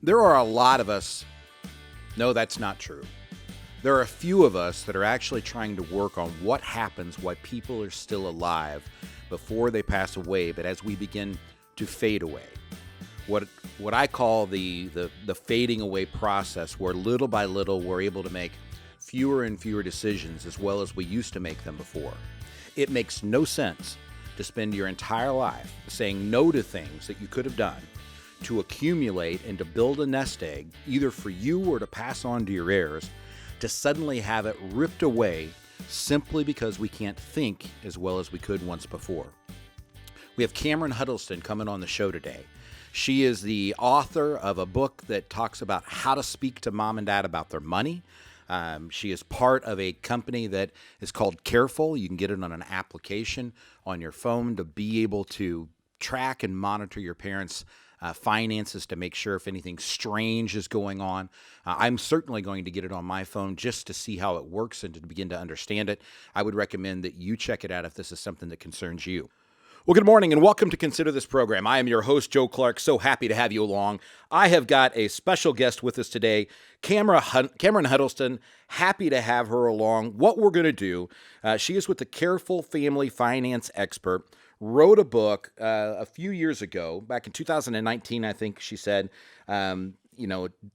There are a lot of us. No, that's not true. There are a few of us that are actually trying to work on what happens while people are still alive before they pass away, but as we begin to fade away. What what I call the fading away process, where little by little we're able to make fewer and fewer decisions as well as we used to make them before. It makes no sense to spend your entire life saying no to things that you could have done to accumulate and to build a nest egg, either for you or to pass on to your heirs, to suddenly have it ripped away simply because we can't think as well as we could once before. We have Cameron Huddleston coming on the show today. She is the author of a book that talks about how to speak to mom and dad about their money. She is part of a company that is called Careful. You can get it on an application on your phone to be able to track and monitor your parents' finances to make sure if anything strange is going on. I'm certainly going to get it on my phone just to see how it works and to begin to understand it. I would recommend that you check it out if this is something that concerns you. Well, good morning and welcome to Consider This Program. I am your host, Joe Clark. So happy to have you along. I have got a special guest with us today, Cameron Huddleston. Happy to have her along. What we're going to do, she is with the Careful Family Finance Expert, wrote a book a few years ago, back in 2019, I think she said,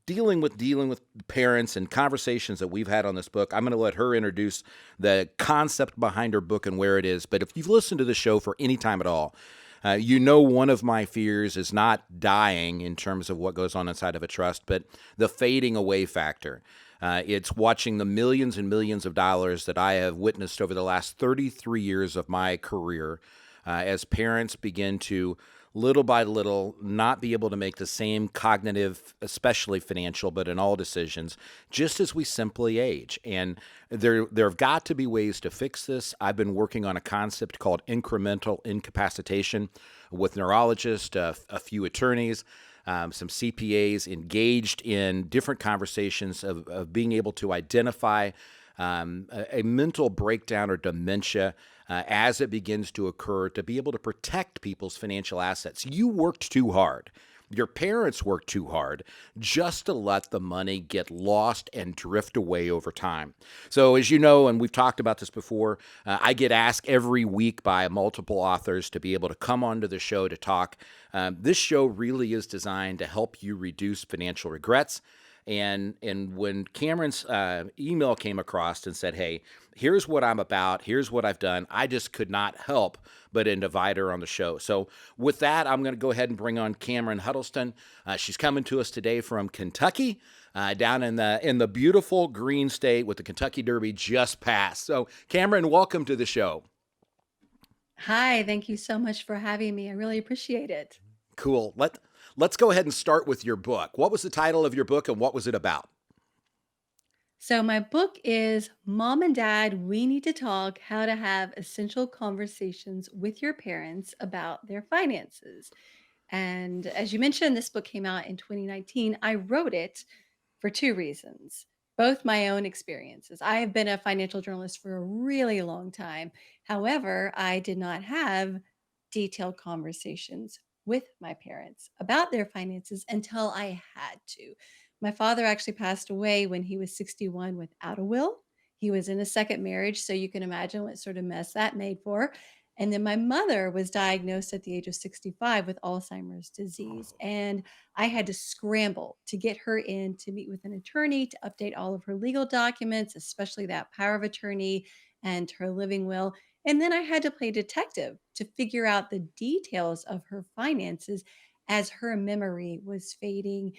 dealing with parents and conversations that we've had on this book. I'm going to let her introduce the concept behind her book and where it is. But if you've listened to the show for any time at all, one of my fears is not dying in terms of what goes on inside of a trust, but the fading away factor. It's watching the millions and millions of dollars that I have witnessed over the last 33 years of my career as parents begin to little by little not be able to make the same cognitive, especially financial, but in all decisions, just as we simply age. And there have got to be ways to fix this. I've been working on a concept called incremental incapacitation with neurologists, a few attorneys, some CPAs engaged in different conversations of being able to identify a mental breakdown or dementia as it begins to occur, to be able to protect people's financial assets. You worked too hard. Your parents worked too hard just to let the money get lost and drift away over time. So as you know, and we've talked about this before, I get asked every week by multiple authors to be able to come onto the show to talk. This show really is designed to help you reduce financial regrets. And when Cameron's email came across and said, hey, here's what I'm about, here's what I've done, I just could not help but invite her on the show. So with that, I'm going to go ahead and bring on Cameron Huddleston. She's coming to us today from Kentucky, down in the beautiful green state with the Kentucky Derby just passed. So Cameron, welcome to the show. Hi, thank you so much for having me. I really appreciate it. Cool. Let's go ahead and start with your book. What was the title of your book and what was it about? So, my book is Mom and Dad, We Need to Talk: How to Have Essential Conversations with Your Parents About Their Finances. And as you mentioned, this book came out in 2019. I wrote it for two reasons, both my own experiences. I have been a financial journalist for a really long time. However, I did not have detailed conversations with my parents about their finances until I had to. My father actually passed away when he was 61 without a will. He was in a second marriage, so you can imagine what sort of mess that made for. And then my mother was diagnosed at the age of 65 with Alzheimer's disease. And I had to scramble to get her in to meet with an attorney to update all of her legal documents, especially that power of attorney and her living will. And then I had to play detective to figure out the details of her finances as her memory was fading.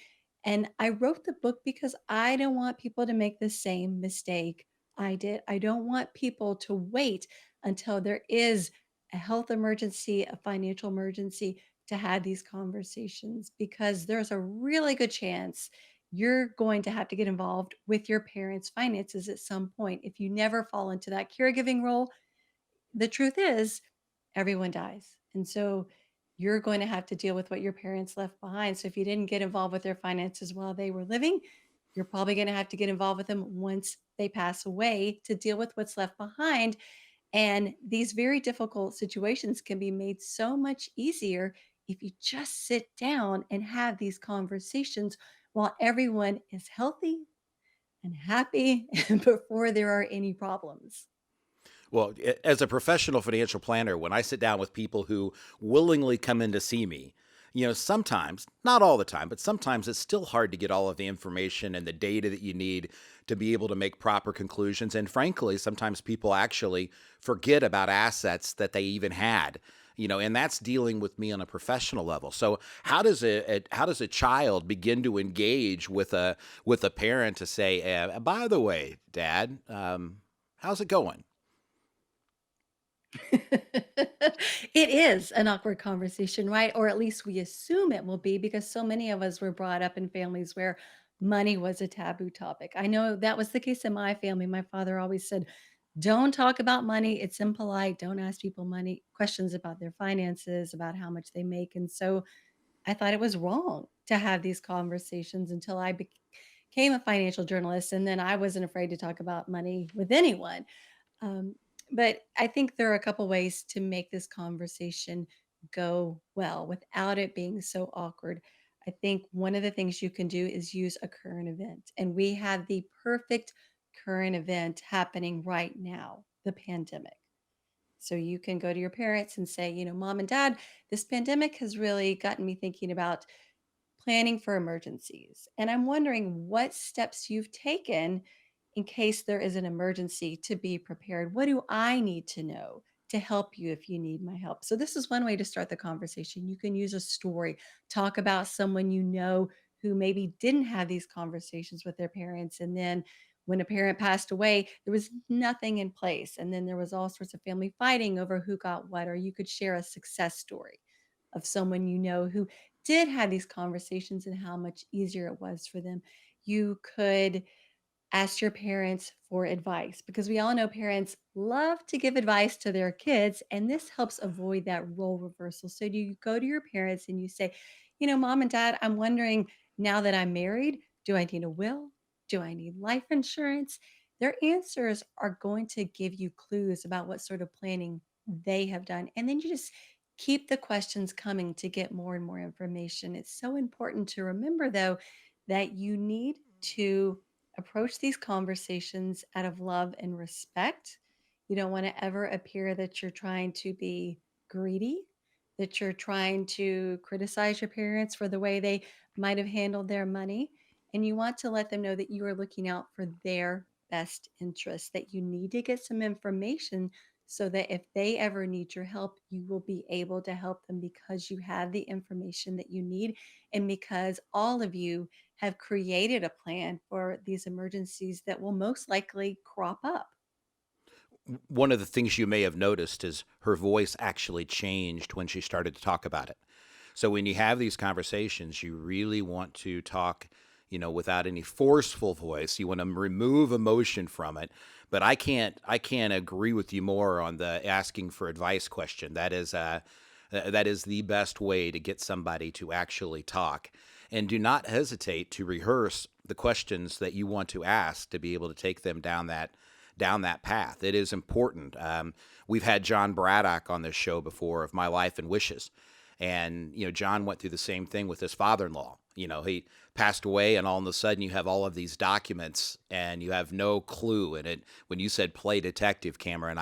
And I wrote the book because I don't want people to make the same mistake I did. I don't want people to wait until there is a health emergency, a financial emergency, to have these conversations, because there's a really good chance you're going to have to get involved with your parents' finances at some point. If you never fall into that caregiving role, the truth is everyone dies. And so you're going to have to deal with what your parents left behind. So if you didn't get involved with their finances while they were living, you're probably going to have to get involved with them once they pass away to deal with what's left behind. And these very difficult situations can be made so much easier if you just sit down and have these conversations while everyone is healthy and happy and before there are any problems. Well, as a professional financial planner, when I sit down with people who willingly come in to see me, sometimes, not all the time, but sometimes it's still hard to get all of the information and the data that you need to be able to make proper conclusions. And frankly, sometimes people actually forget about assets that they even had. And that's dealing with me on a professional level. So, how does a child begin to engage with a parent to say, by the way, Dad, how's it going? It is an awkward conversation, right? Or at least we assume it will be because so many of us were brought up in families where money was a taboo topic. I know that was the case in my family. My father always said, "Don't talk about money. It's impolite. Don't ask people money questions about their finances, about how much they make." And so I thought it was wrong to have these conversations until I became a financial journalist, and then I wasn't afraid to talk about money with anyone. Um, but I think there are a couple ways to make this conversation go well without it being so awkward. I think one of the things you can do is use a current event. And we have the perfect current event happening right now, the pandemic. So you can go to your parents and say, Mom and Dad, this pandemic has really gotten me thinking about planning for emergencies. And I'm wondering what steps you've taken in case there is an emergency to be prepared. What do I need to know to help you if you need my help? So, this is one way to start the conversation. You can use a story, talk about someone you know who maybe didn't have these conversations with their parents. And then when a parent passed away, there was nothing in place. And then there was all sorts of family fighting over who got what, or you could share a success story of someone you know who did have these conversations and how much easier it was for them. You could ask your parents for advice because we all know parents love to give advice to their kids, and this helps avoid that role reversal. So, do you go to your parents and you say, Mom and Dad, I'm wondering now that I'm married, do I need a will? Do I need life insurance? Their answers are going to give you clues about what sort of planning they have done. And then you just keep the questions coming to get more and more information. It's so important to remember, though, that you need to approach these conversations out of love and respect. You don't want to ever appear that you're trying to be greedy, that you're trying to criticize your parents for the way they might have handled their money. And you want to let them know that you are looking out for their best interests, that you need to get some information so that if they ever need your help, you will be able to help them because you have the information that you need and because all of you have created a plan for these emergencies that will most likely crop up. One of the things you may have noticed is her voice actually changed when she started to talk about it. So when you have these conversations, you really want to talk, without any forceful voice. You want to remove emotion from it. But I can't agree with you more on the asking for advice question. That is the best way to get somebody to actually talk. And do not hesitate to rehearse the questions that you want to ask to be able to take them down that path. It is important. We've had John Braddock on this show before of My Life and Wishes. And, John went through the same thing with his father in law. He passed away, and all of a sudden you have all of these documents and you have no clue. And when you said play detective, Cameron,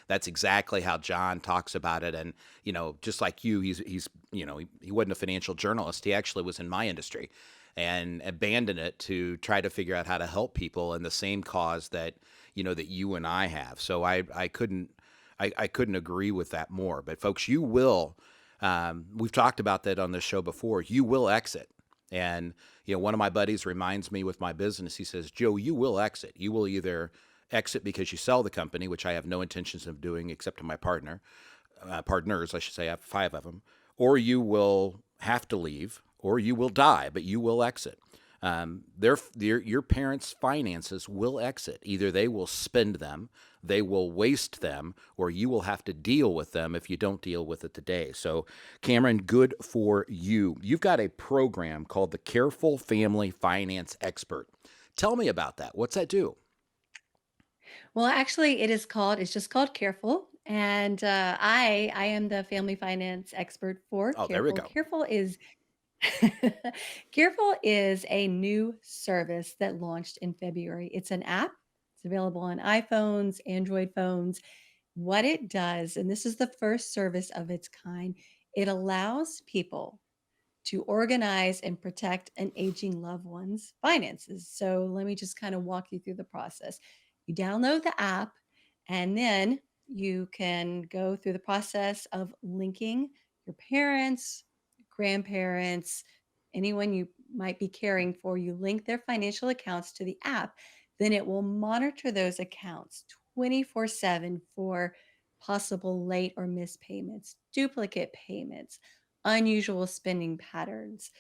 that's exactly how John talks about it. And, just like you, he wasn't a financial journalist. He actually was in my industry and abandoned it to try to figure out how to help people in the same cause that you and I have. So I couldn't agree with that more. But folks, you will. We've talked about that on this show before. You will exit. And, one of my buddies reminds me with my business, he says, Joe, you will exit. You will either exit because you sell the company, which I have no intentions of doing except to my partners, I should say, I have 5 of them, or you will have to leave, or you will die, but you will exit. Your parents' finances will exit. Either they will spend them, they will waste them, or you will have to deal with them if you don't deal with it today. So, Cameron, good for you. You've got a program called the Careful Family Finance Expert. Tell me about that. What's that do? Well, actually, it's just called Careful. And I am the family finance expert for Oh, there we Careful. go. Careful is Careful is a new service that launched in February. It's an app. It's available on iPhones, Android phones. What it does, and this is the first service of its kind, it allows people to organize and protect an aging loved one's finances. So let me just kind of walk you through the process. You download the app, and then you can go through the process of linking your parents, grandparents, anyone you might be caring for. You link their financial accounts to the app. Then it will monitor those accounts 24/7 for possible late or missed payments, duplicate payments, unusual spending patterns,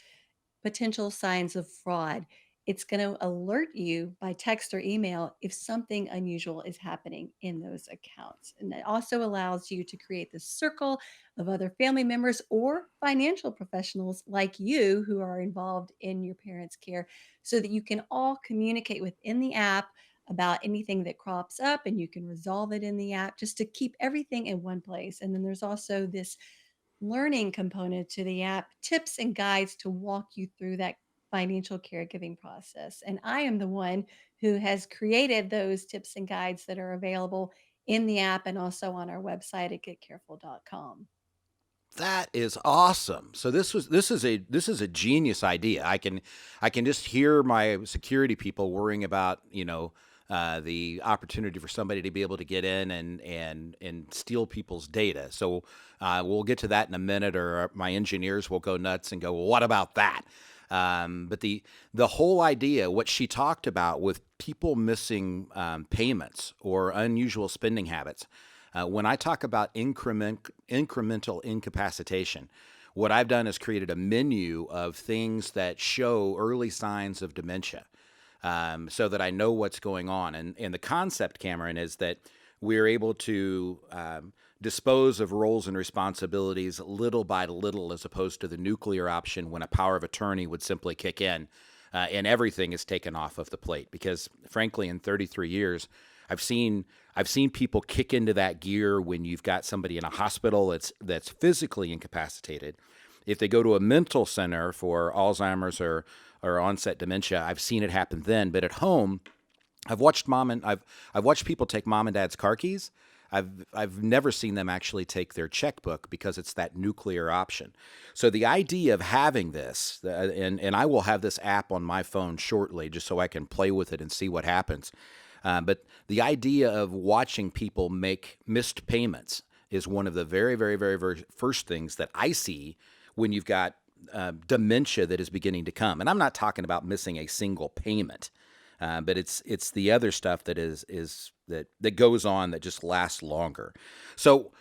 potential signs of fraud. It's going to alert you by text or email if something unusual is happening in those accounts. And it also allows you to create this circle of other family members or financial professionals like you who are involved in your parents' care so that you can all communicate within the app about anything that crops up and you can resolve it in the app just to keep everything in one place. And then there's also this learning component to the app, tips and guides to walk you through that financial caregiving process. And I am the one who has created those tips and guides that are available in the app and also on our website at getcareful.com. That is awesome. So this is a genius idea. I can just hear my security people worrying about the opportunity for somebody to be able to get in and steal people's data. So we'll get to that in a minute, or my engineers will go nuts and go, well, what about that? But the whole idea, what she talked about with people missing payments or unusual spending habits, when I talk about incremental incapacitation, what I've done is created a menu of things that show early signs of dementia, so that I know what's going on. And the concept, Cameron, is that we're able to dispose of roles and responsibilities little by little, as opposed to the nuclear option when a power of attorney would simply kick in and everything is taken off of the plate. Because frankly, in 33 years, I've seen people kick into that gear when you've got somebody in a hospital that's physically incapacitated. If they go to a mental center for Alzheimer's or onset dementia, I've seen it happen then. But at home, I've watched people take mom and dad's car keys. I've never seen them actually take their checkbook because it's that nuclear option. So the idea of having this, and I will have this app on my phone shortly, just so I can play with it and see what happens. But the idea of watching people make missed payments is one of the very, very, very, very first things that I see when you've got dementia that is beginning to come. And I'm not talking about missing a single payment, but it's the other stuff that is that goes on that just lasts longer. So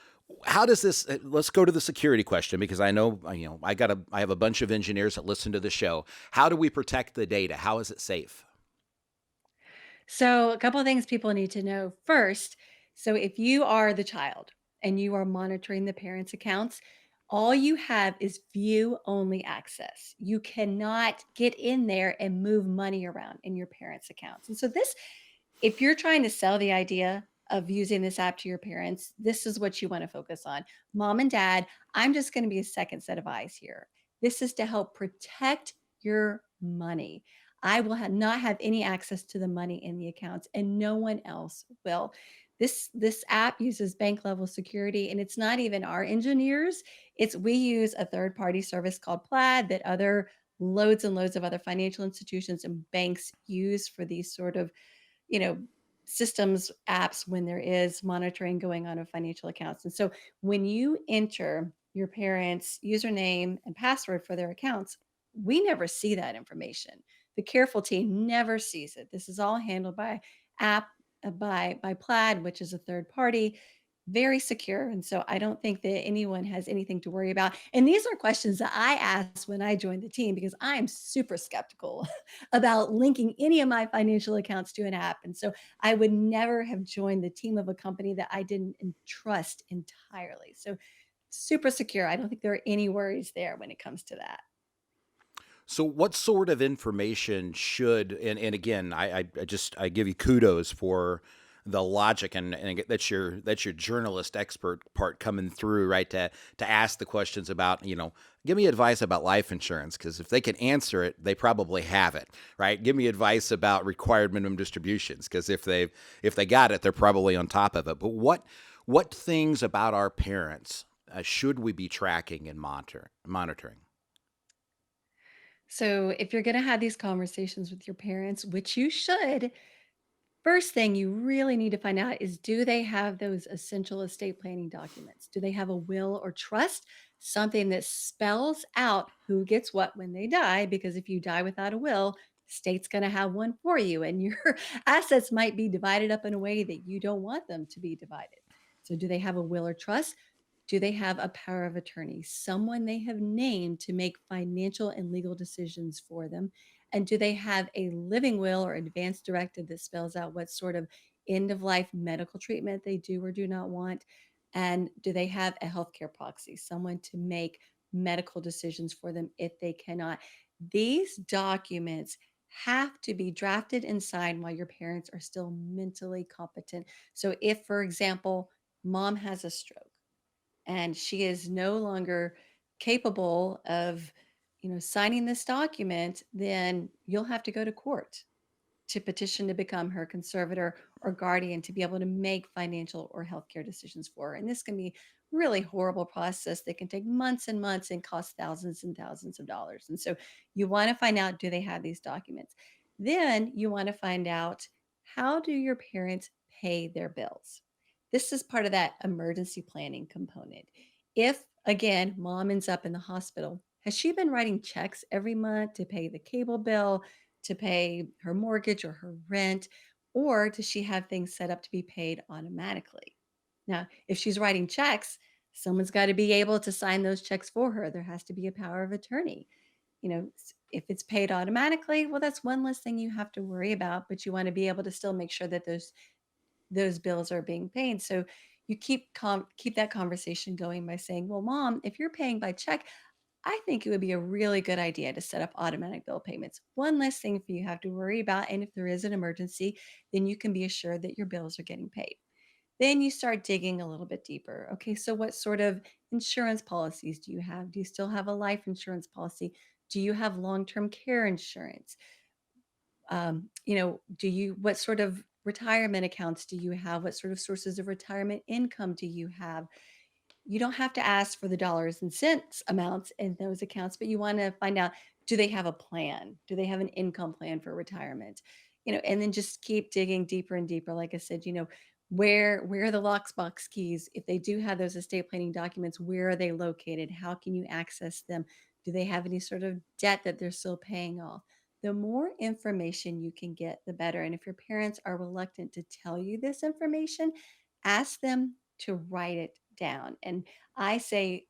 how does this? Let's go to the security question, because I know I have a bunch of engineers that listen to the show. How do we protect the data? How is it safe? So, a couple of things people need to know. First, so if you are the child and you are monitoring the parents' accounts, all you have is view only access. You cannot get in there and move money around in your parents' accounts. And so, this, if you're trying to sell the idea of using this app to your parents, this is what you want to focus on. Mom and dad, I'm just going to be a second set of eyes here. This is to help protect your money. I will not have any access to the money in the accounts, and no one else will. This app uses bank level security, and it's not even our engineers. It's we use a third party service called Plaid that other loads and loads of other financial institutions and banks use for these sort of you know, systems, apps when there is monitoring going on of financial accounts. And so when you enter your parents' username and password for their accounts, we never see that information. The Careful team never sees it. This is all handled by app by Plaid, which is a third party, very secure. And so I don't think that anyone has anything to worry about. And these are questions that I asked when I joined the team because I am super skeptical about linking any of my financial accounts to an app. And so I would never have joined the team of a company that I didn't trust entirely. So super secure. I don't think there are any worries there when it comes to that. So, what sort of information should, and again, I give you kudos for the logic, and that's your journalist expert part coming through, right? To ask the questions about, give me advice about life insurance, because if they can answer it, they probably have it, right? Give me advice about required minimum distributions, because if they got it, they're probably on top of it. But what things about our parents should we be tracking and monitoring? So, if you're going to have these conversations with your parents, which you should, first thing you really need to find out is, do they have those essential estate planning documents? Do they have a will or trust? Something that spells out who gets what when they die, because if you die without a will, state's going to have one for you, and your assets might be divided up in a way that you don't want them to be divided. So, do they have a will or trust? Do they have a power of attorney, someone they have named to make financial and legal decisions for them? And do they have a living will or advance directive that spells out what sort of end of life medical treatment they do or do not want? And do they have a healthcare proxy, someone to make medical decisions for them if they cannot? These documents have to be drafted and signed while your parents are still mentally competent. So, if, for example, mom has a stroke and she is no longer capable of signing this document, then you'll have to go to court to petition to become her conservator or guardian to be able to make financial or healthcare decisions for her. And this can be really horrible process that can take months and months and cost thousands and thousands of dollars. And so you want to find out, do they have these documents? Then you want to find out, how do your parents pay their bills? This is part of that emergency planning component. If, again, mom ends up in the hospital, has she been writing checks every month to pay the cable bill, to pay her mortgage or her rent, or does she have things set up to be paid automatically? Now, if she's writing checks, someone's got to be able to sign those checks for her. There has to be a power of attorney. If it's paid automatically, well, that's one less thing you have to worry about, but you want to be able to still make sure that those bills are being paid. So you keep that conversation going by saying, "Well, mom, if you're paying by check, I think it would be a really good idea to set up automatic bill payments. One less thing for you have to worry about. And if there is an emergency, then you can be assured that your bills are getting paid." Then you start digging a little bit deeper. Okay, so what sort of insurance policies do you have? Do you still have a life insurance policy? Do you have long term care insurance? What sort of retirement accounts do you have? What sort of sources of retirement income do you have? You don't have to ask for the dollars and cents amounts in those accounts, but you want to find out, do they have a plan? Do they have an income plan for retirement? And then just keep digging deeper and deeper. Like I said, where are the lockbox keys? If they do have those estate planning documents, where are they located? How can you access them? Do they have any sort of debt that they're still paying off? The more information you can get, the better. And if your parents are reluctant to tell you this information, ask them to write it down. And I say,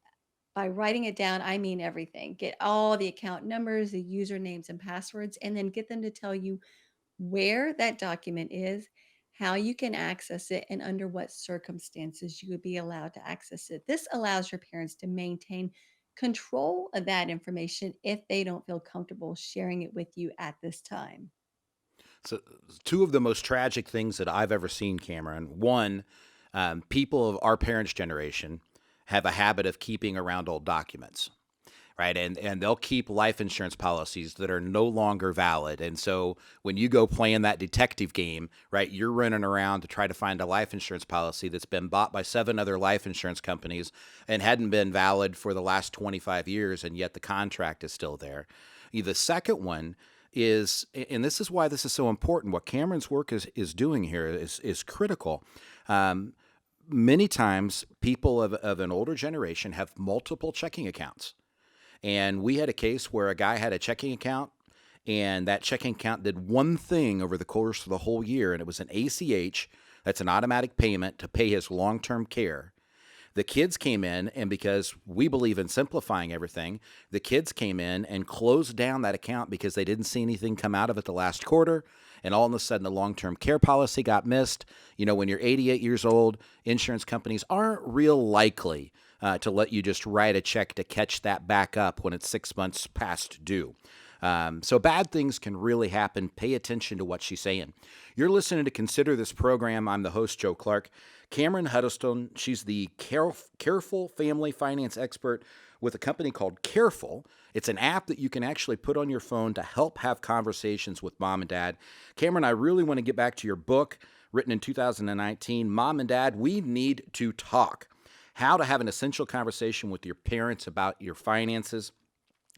by writing it down, I mean everything. Get all the account numbers, the usernames and passwords, and then get them to tell you where that document is, how you can access it, and under what circumstances you would be allowed to access it. This allows your parents to maintain control of that information if they don't feel comfortable sharing it with you at this time. So, two of the most tragic things that I've ever seen, Cameron. One, people of our parents' generation have a habit of keeping around old documents, right? And they'll keep life insurance policies that are no longer valid. And so when you go playing that detective game, right, you're running around to try to find a life insurance policy that's been bought by 7 other life insurance companies and hadn't been valid for the last 25 years, and yet the contract is still there. The second one is, and this is why this is so important, what Cameron's work is doing here is critical. Um, Many times people of an older generation have multiple checking accounts. And we had a case where a guy had a checking account, and that checking account did one thing over the course of the whole year, and it was an ACH. That's an automatic payment to pay his long-term care. The kids came in, and because we believe in simplifying everything, the kids came in and closed down that account because they didn't see anything come out of it the last quarter. And all of a sudden, the long-term care policy got missed. When you're 88 years old, insurance companies aren't real likely to let you just write a check to catch that back up when it's 6 months past due. So bad things can really happen. Pay attention to what she's saying. You're listening to Consider This Program. I'm the host, Joe Clark. Cameron Huddleston, she's the Careful Family Finance expert with a company called Careful. It's an app that you can actually put on your phone to help have conversations with mom and dad. Cameron, I really want to get back to your book written in 2019, Mom and Dad, We Need to Talk. How to have an essential conversation with your parents about your finances.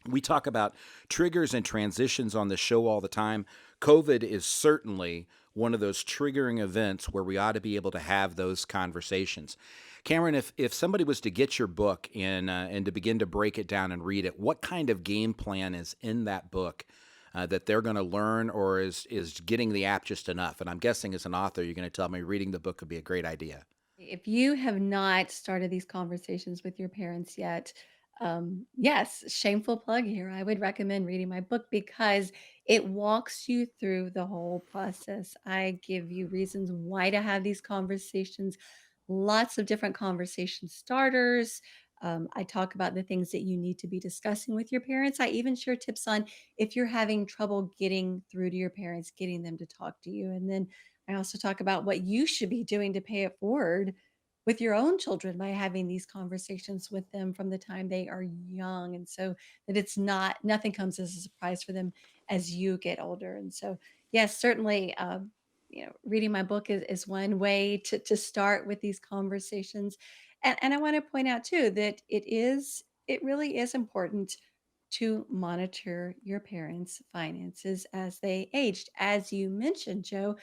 We talk about triggers and transitions on the show all the time. COVID is certainly one of those triggering events where we ought to be able to have those conversations. Cameron, if somebody was to get your book and to begin to break it down and read it, what kind of game plan is in that book that they're going to learn, or is getting the app just enough? And I'm guessing as an author, you're going to tell me reading the book would be a great idea. If you have not started these conversations with your parents yet, yes, shameful plug here. I would recommend reading my book because it walks you through the whole process. I give you reasons why to have these conversations, lots of different conversation starters. I talk about the things that you need to be discussing with your parents. I even share tips on if you're having trouble getting through to your parents, getting them to talk to you. And then I also talk about what you should be doing to pay it forward with your own children by having these conversations with them from the time they are young. And so that it's not, nothing comes as a surprise for them as you get older. And so, yes, certainly, reading my book is one way to start with these conversations. And I want to point out too that it really is important to monitor your parents' finances as they aged. As you mentioned, Joe,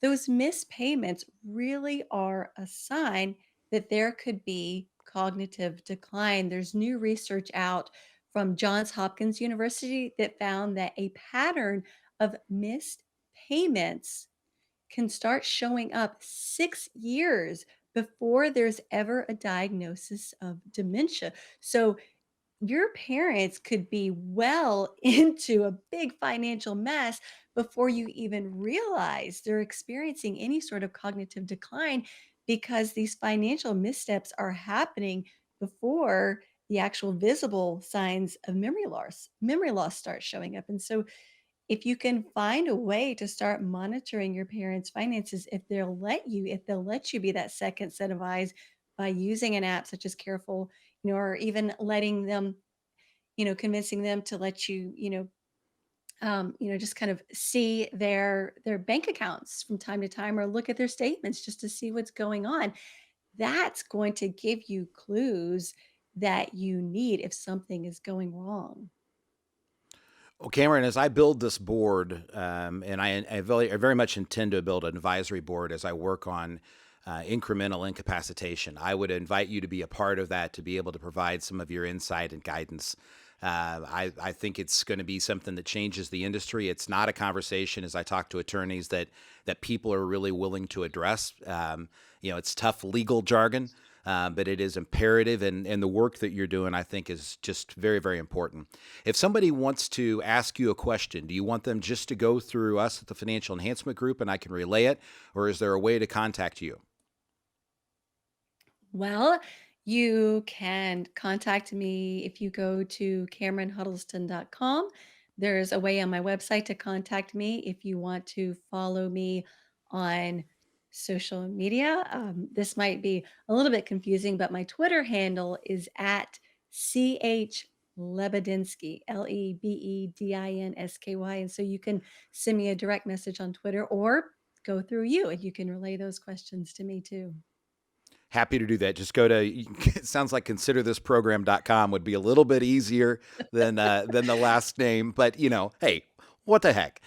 those missed payments really are a sign that there could be cognitive decline. There's new research out from Johns Hopkins University that found that a pattern of missed payments can start showing up 6 years before there's ever a diagnosis of dementia. So your parents could be well into a big financial mess before you even realize they're experiencing any sort of cognitive decline because these financial missteps are happening before the actual visible signs of memory loss start showing up. And so if you can find a way to start monitoring your parents' finances, if they'll let you be that second set of eyes by using an app such as Careful, or even letting them, convincing them to let you, just kind of see their bank accounts from time to time or look at their statements just to see what's going on. That's going to give you clues that you need if something is going wrong. Well, Cameron, as I build this board, and I very much intend to build an advisory board as I work on incremental incapacitation, I would invite you to be a part of that to be able to provide some of your insight and guidance. I think it's going to be something that changes the industry. It's not a conversation, as I talk to attorneys, that people are really willing to address. It's tough legal jargon, but it is imperative, and the work that you're doing, I think, is just very, very important. If somebody wants to ask you a question, do you want them just to go through us at the Financial Enhancement Group and I can relay it, or is there a way to contact you? Well, you can contact me if you go to CameronHuddleston.com. There's a way on my website to contact me if you want to follow me on social media. This might be a little bit confusing, but my Twitter handle is at CH Lebedinsky, Lebedinsky. And so you can send me a direct message on Twitter or go through you and you can relay those questions to me too. Happy to do that. Just go to, it sounds like considerthisprogram.com would be a little bit easier than the last name, but hey, what the heck?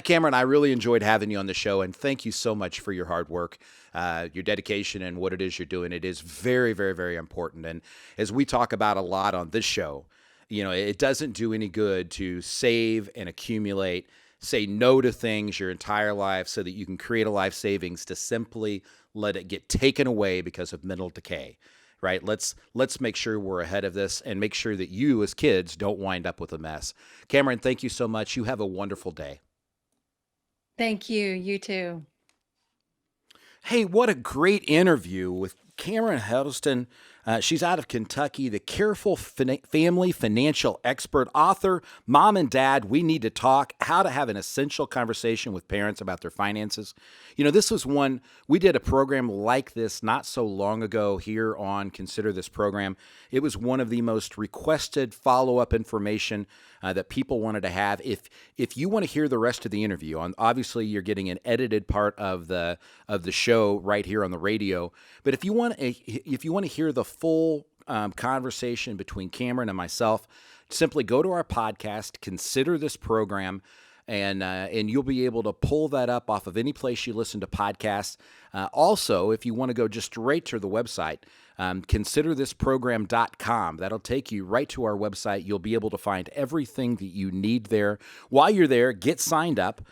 Cameron, I really enjoyed having you on the show, and thank you so much for your hard work, your dedication, and what it is you're doing. It is very, very, very important. And as we talk about a lot on this show, it doesn't do any good to save and accumulate, say no to things your entire life so that you can create a life savings to simply let it get taken away because of mental decay. Right? Let's make sure we're ahead of this and make sure that you as kids don't wind up with a mess. Cameron, thank you so much. You have a wonderful day. Thank you. You too. Hey, what a great interview with Cameron Huddleston. She's out of Kentucky, the careful family financial expert, author, Mom and Dad, We Need to Talk, how to have an essential conversation with parents about their finances. You know, this was one, we did a program like this not so long ago here on Consider This Program. It was one of the most requested follow-up information that people wanted to have. If you want to hear the rest of the interview, obviously you're getting an edited part of the show right here on the radio. But if you want to hear the full conversation between Cameron and myself, simply go to our podcast, Consider This Program, and you'll be able to pull that up off of any place you listen to podcasts. Also, if you want to go just straight to the website, considerthisprogram.com. That'll take you right to our website. You'll be able to find everything that you need there. While you're there, get signed up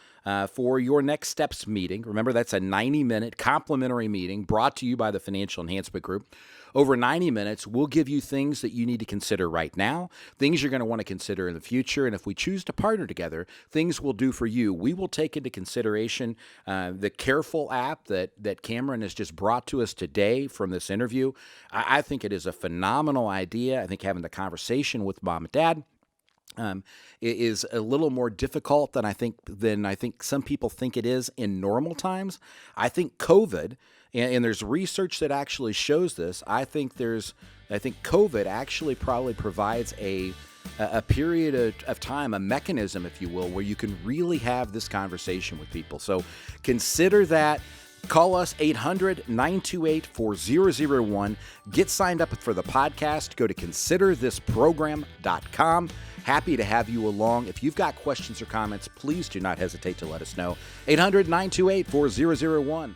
for your Next Steps meeting. Remember, that's a 90-minute complimentary meeting brought to you by the Financial Enhancement Group. Over 90 minutes, we'll give you things that you need to consider right now, things you're going to want to consider in the future, and if we choose to partner together, things we'll do for you. We will take into consideration the Careful app that Cameron has just brought to us today from this interview. I think it is a phenomenal idea. I think having the conversation with Mom and Dad is a little more difficult than I think some people think it is in normal times. I think COVID, and there's research that actually shows this. I think COVID actually probably provides a period of time, a mechanism, if you will, where you can really have this conversation with people. So consider that. Call us 800-928-4001. Get signed up for the podcast. Go to considerthisprogram.com. Happy to have you along. If you've got questions or comments, please do not hesitate to let us know. 800-928-4001.